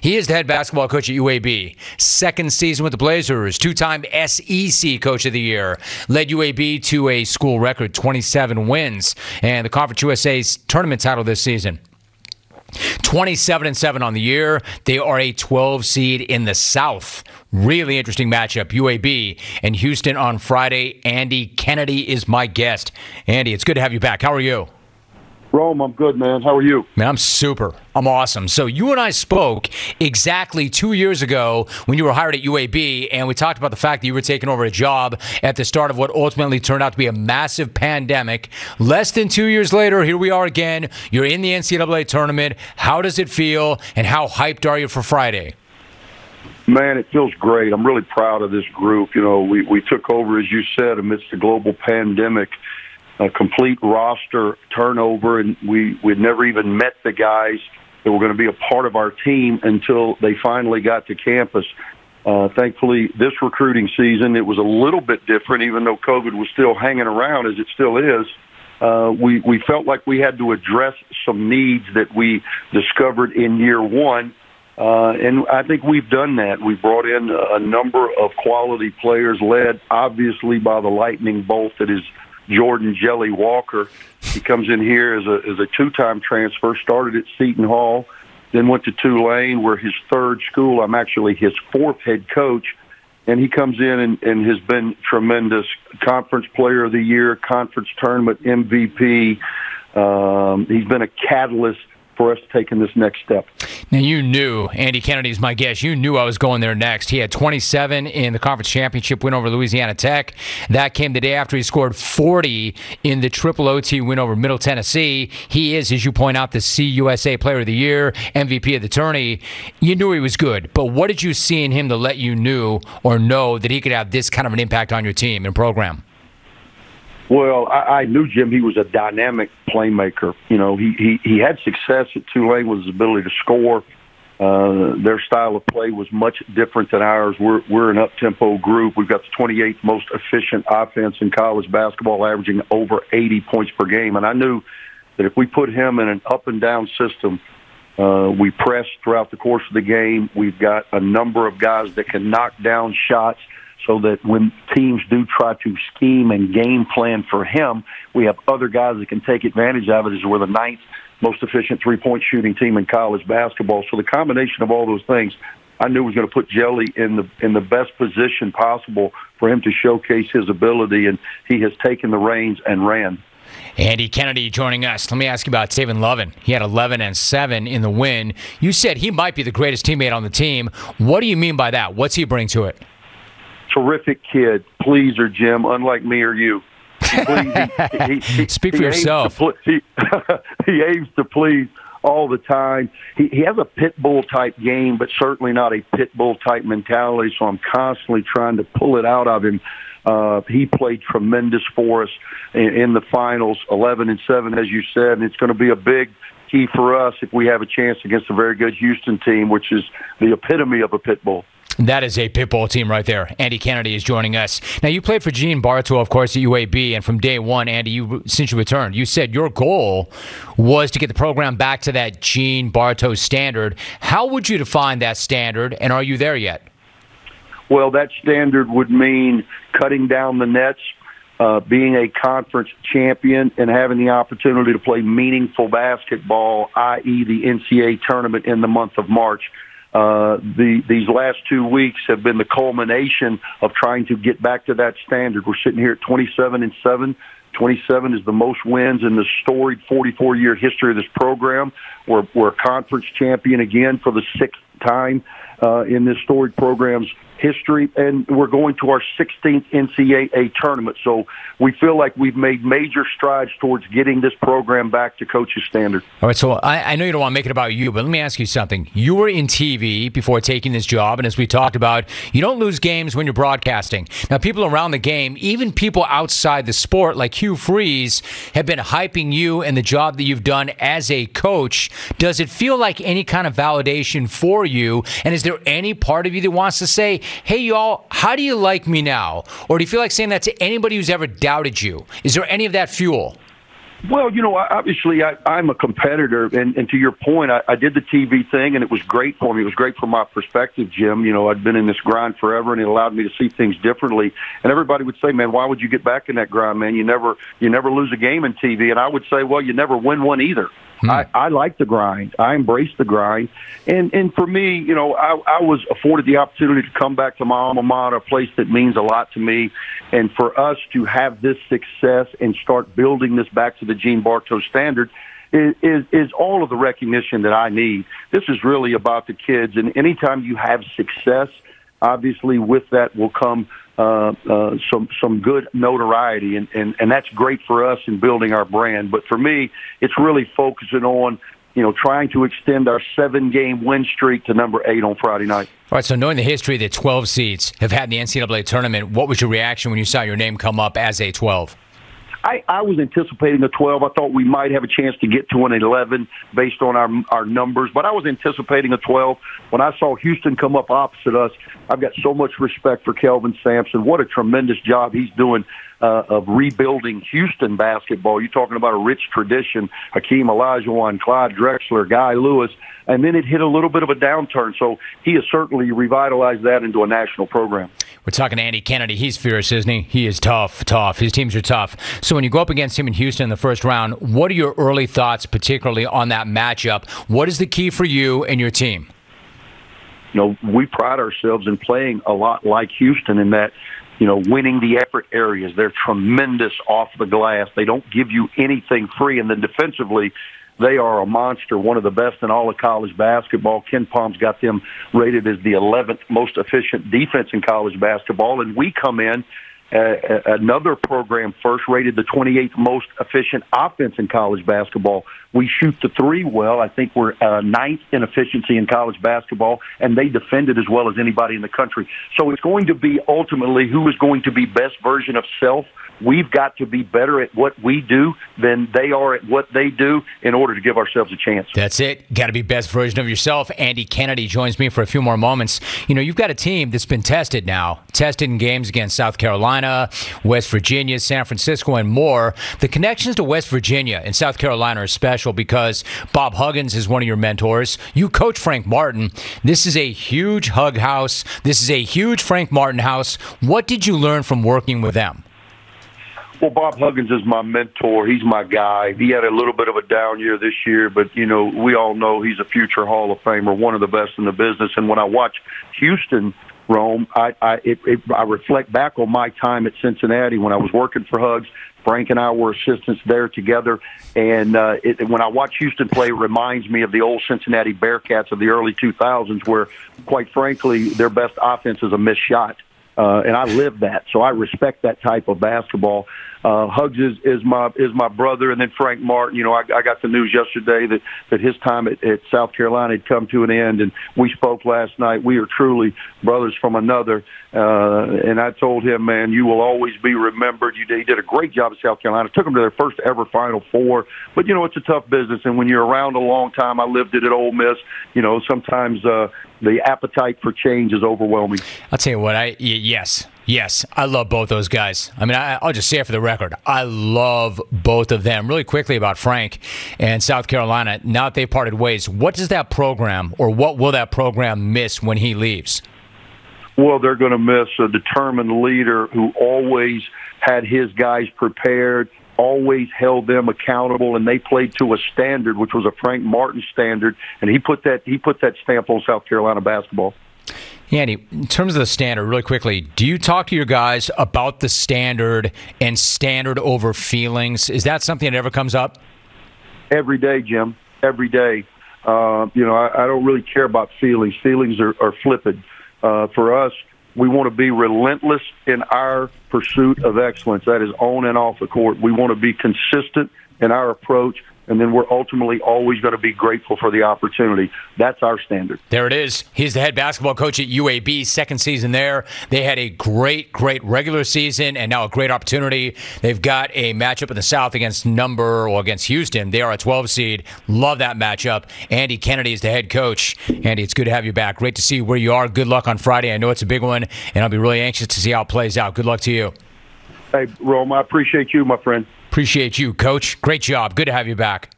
He is the head basketball coach at UAB. Second season with the Blazers. Two-time SEC Coach of the Year. Led UAB to a school record 27 wins. And the Conference USA's tournament title this season. 27-7 on the year. They are a 12 seed in the South. Really interesting matchup. UAB and Houston on Friday. Andy Kennedy is my guest. Andy, it's good to have you back. How are you? Rome, I'm good, man. How are you? Man, I'm super. I'm awesome. So you and I spoke exactly 2 years ago when you were hired at UAB, and we talked about the fact that you were taking over a job at the start of what ultimately turned out to be a massive pandemic. Less than 2 years later, here we are again. You're in the NCAA tournament. How does it feel, and how hyped are you for Friday? Man, it feels great. I'm really proud of this group. You know, we took over, as you said, amidst the global pandemic. A complete roster turnover, and we'd never even met the guys that were going to be a part of our team until they finally got to campus. Thankfully, this recruiting season, it was a little bit different, even though COVID was still hanging around, as it still is. We felt like we had to address some needs that we discovered in year one, and I think we've done that. We brought in a number of quality players, led obviously by the lightning bolt that is Jordan Jelly Walker. He comes in here as a two-time transfer, started at Seton Hall, then went to Tulane, where his third school. I'm actually his fourth head coach, and he comes in and has been tremendous. Conference Player of the Year, Conference Tournament MVP. He's been a catalyst for us taking this next step. Now, you knew, Andy Kennedy's my guest, you knew I was going there next. He had 27 in the conference championship win over Louisiana Tech. That came the day after he scored 40 in the triple OT win over Middle Tennessee. He is, as you point out, the CUSA Player of the Year, MVP of the tourney. You knew he was good, but what did you see in him to let you know that he could have this kind of an impact on your team and program? Well, I knew Jim. He was a dynamic playmaker. You know, he had success at Tulane with his ability to score. Their style of play was much different than ours. We're an up-tempo group. We've got the 28th most efficient offense in college basketball, averaging over 80 points per game. And I knew that if we put him in an up-and-down system, we press throughout the course of the game. We've got a number of guys that can knock down shots, so that when teams do try to scheme and game plan for him, we have other guys that can take advantage of it, as we're the ninth most efficient three-point shooting team in college basketball. So the combination of all those things, I knew was going to put Jelly in the best position possible for him to showcase his ability, and he has taken the reins and ran. Andy Kennedy joining us. Let me ask you about Taven Lovin. He had 11 and 7 in the win. You said he might be the greatest teammate on the team. What do you mean by that? What's he bring to it? Terrific kid, pleaser, Jim, unlike me or you. Speak for yourself. He aims to please all the time. He has a pit bull type game, but certainly not a pit bull type mentality, so I'm constantly trying to pull it out of him. He played tremendous for us in the finals, 11 and 7, as you said, and it's going to be a big key for us if we have a chance against a very good Houston team, which is the epitome of a pit bull. That is a pit bull team right there. Andy Kennedy is joining us. Now, you played for Gene Bartow, of course, at UAB, and from day one, Andy, since you returned, you said your goal was to get the program back to that Gene Bartow standard. How would you define that standard, and are you there yet? Well, that standard would mean cutting down the nets, being a conference champion, and having the opportunity to play meaningful basketball, i.e. the NCAA tournament in the month of March. These last 2 weeks have been the culmination of trying to get back to that standard. We're sitting here at 27 and 7. 27 is the most wins in the storied 44-year history of this program. We're a conference champion again for the sixth time in this storied program's history, and we're going to our 16th NCAA tournament. So we feel like we've made major strides towards getting this program back to coach's standard. All right, so I know you don't want to make it about you, but let me ask you something. You were in TV before taking this job, and as we talked about, you don't lose games when you're broadcasting. Now, people around the game, even people outside the sport like Hugh Freeze, have been hyping you and the job that you've done as a coach. Does it feel like any kind of validation for you, and is there any part of you that wants to say, hey, y'all, how do you like me now? Or do you feel like saying that to anybody who's ever doubted you? Is there any of that fuel? Well, obviously I'm a competitor, and to your point, I did the TV thing, and it was great for me. It was great from my perspective, Jim. I'd been in this grind forever, and it allowed me to see things differently. And everybody would say, man, why would you get back in that grind, man? You never lose a game in TV. And I would say, well, you never win one either. I like the grind. I embrace the grind. And for me, I was afforded the opportunity to come back to my alma mater, a place that means a lot to me. And for us to have this success and start building this back to the Gene Bartow standard is all of the recognition that I need. This is really about the kids. And anytime you have success, obviously with that will come some good notoriety, and that's great for us in building our brand. But for me, it's really focusing on trying to extend our 7-game win streak to number 8 on Friday night. All right, so knowing the history that 12 seeds have had in the NCAA tournament, what was your reaction when you saw your name come up as a 12? I was anticipating a 12. I thought we might have a chance to get to an 11 based on our numbers, but I was anticipating a 12. When I saw Houston come up opposite us, I've got so much respect for Kelvin Sampson. What a tremendous job he's doing of rebuilding Houston basketball. You're talking about a rich tradition, Hakeem Olajuwon, Clyde Drexler, Guy Lewis, and then it hit a little bit of a downturn. So he has certainly revitalized that into a national program. We're talking to Andy Kennedy. He's fierce, isn't he? He is tough. His teams are tough. So when you go up against him in Houston in the first round, what are your early thoughts, particularly on that matchup? What is the key for you and your team? We pride ourselves in playing a lot like Houston in that, winning the effort areas. They're tremendous off the glass. They don't give you anything free. And then defensively, they are a monster, one of the best in all of college basketball. Ken Palm's got them rated as the 11th most efficient defense in college basketball. And we come in, another program first rated the 28th most efficient offense in college basketball. We shoot the three well. I think we're ninth in efficiency in college basketball, and they defend it as well as anybody in the country. So it's going to be ultimately who is going to be best version of self. We've got to be better at what we do than they are at what they do in order to give ourselves a chance. That's it. Got to be best version of yourself. Andy Kennedy joins me for a few more moments. You've got a team that's been tested in games against South Carolina, West Virginia, San Francisco, and more. The connections to West Virginia and South Carolina are special because Bob Huggins is one of your mentors. You coach Frank Martin. This is a huge Hug house. This is a huge Frank Martin house. What did you learn from working with them? Well, Bob Huggins is my mentor. He's my guy. He had a little bit of a down year this year, but, we all know he's a future Hall of Famer, one of the best in the business. And when I watch Houston, Rome, I reflect back on my time at Cincinnati when I was working for Hugs. Frank and I were assistants there together. And when I watch Houston play, it reminds me of the old Cincinnati Bearcats of the early 2000s where, quite frankly, their best offense is a missed shot. And I live that, so I respect that type of basketball. Hugs is my brother, and then Frank Martin. I got the news yesterday that his time at South Carolina had come to an end, and we spoke last night. We are truly brothers from another. And I told him, man, you will always be remembered. He did a great job at South Carolina. Took them to their first ever Final Four. But it's a tough business, and when you're around a long time, I lived it at Ole Miss. Sometimes the appetite for change is overwhelming. I'll tell you what, Yes, I love both those guys. I mean, I'll just say it for the record. I love both of them. Really quickly about Frank and South Carolina, now that they parted ways, what does that program or what will that program miss when he leaves? Well, they're going to miss a determined leader who always had his guys prepared, always held them accountable, and they played to a standard, which was a Frank Martin standard, and he put that stamp on South Carolina basketball. Andy, in terms of the standard, really quickly, do you talk to your guys about the standard and standard over feelings? Is that something that ever comes up? Every day, Jim. Every day. I don't really care about feelings. Feelings are flippant. For us, we want to be relentless in our pursuit of excellence. That is on and off the court. We want to be consistent in our approach, and then we're ultimately always going to be grateful for the opportunity. That's our standard. There it is. He's the head basketball coach at UAB, second season there. They had a great regular season and now a great opportunity. They've got a matchup in the South against Houston. They are a 12 seed. Love that matchup. Andy Kennedy is the head coach. Andy, it's good to have you back. Great to see where you are. Good luck on Friday. I know it's a big one, and I'll be really anxious to see how it plays out. Good luck to you. Hey, Rome, I appreciate you, my friend. Appreciate you, Coach. Great job. Good to have you back.